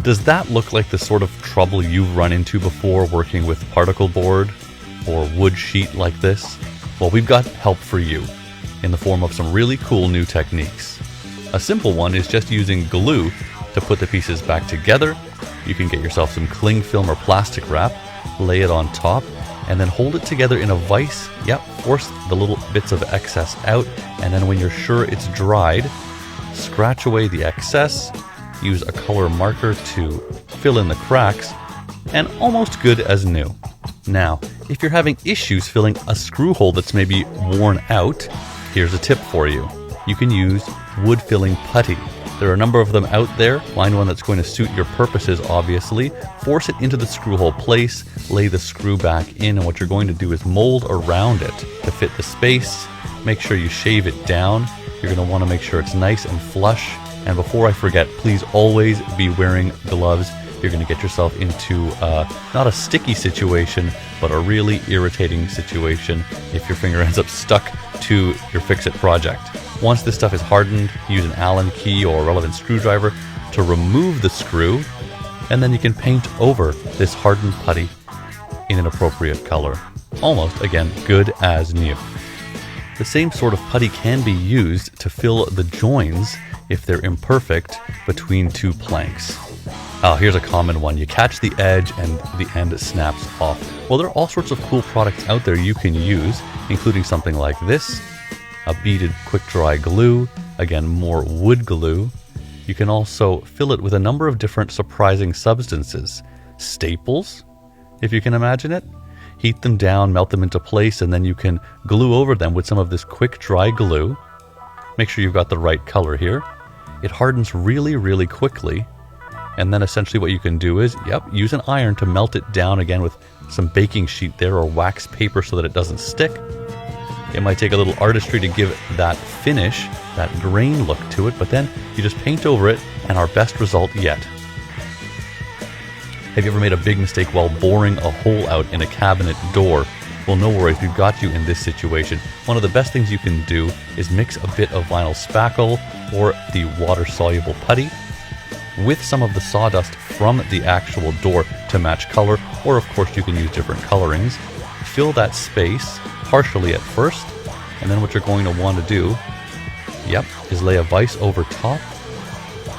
Does that look like the sort of trouble you've run into before working with particle board or wood sheet like this? Well, we've got help for you in the form of some really cool new techniques. A simple one is just using glue to put the pieces back together. You can get yourself some cling film or plastic wrap, lay it on top, and then hold it together in a vise. Yep, force the little bits of excess out, and then when you're sure it's dried, scratch away the excess, use a color marker to fill in the cracks, and almost good as new. Now, if you're having issues filling a screw hole that's maybe worn out, here's a tip for you. You can use wood filling putty. There are a number of them out there. Find one that's going to suit your purposes, obviously. Force it into the screw hole place, lay the screw back in, and what you're going to do is mold around it to fit the space. Make sure you shave it down. You're going to want to make sure it's nice and flush. And before I forget, please always be wearing gloves. You're going to get yourself into not a sticky situation, but a really irritating situation if your finger ends up stuck to your fix-it project. Once this stuff is hardened, use an Allen key or a relevant screwdriver to remove the screw, and then you can paint over this hardened putty in an appropriate color. Almost, again, good as new. The same sort of putty can be used to fill the joins, if they're imperfect, between two planks. Here's a common one. You catch the edge and the end snaps off. Well, there are all sorts of cool products out there you can use, including something like this, a beaded quick dry glue, again more wood glue. You can also fill it with a number of different surprising substances. Staples, if you can imagine it. Heat them down, melt them into place, and then you can glue over them with some of this quick dry glue. Make sure you've got the right color here. It hardens really, really quickly. And then essentially what you can do is, use an iron to melt it down again with some baking sheet there or wax paper so that it doesn't stick. It might take a little artistry to give that finish, that grain look to it, but then you just paint over it, and our best result yet. Have you ever made a big mistake while boring a hole out in a cabinet door? Well, no worries, we've got you in this situation. One of the best things you can do is mix a bit of vinyl spackle or the water-soluble putty with some of the sawdust from the actual door to match color, or of course you can use different colorings. Fill that space partially at first, and then what you're going to want to do, is lay a vise over top,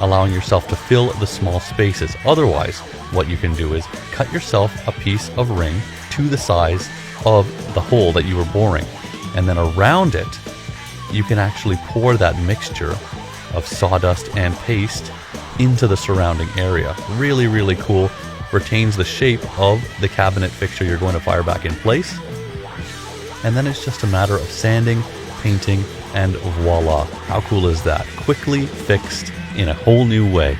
allowing yourself to fill the small spaces. Otherwise, what you can do is cut yourself a piece of ring to the size of the hole that you were boring, and then around it, you can actually pour that mixture of sawdust and paste into the surrounding area. Really, really cool. Retains the shape of the cabinet fixture you're going to fire back in place. And then it's just a matter of sanding, painting, and voila. How cool is that? Quickly fixed in a whole new way.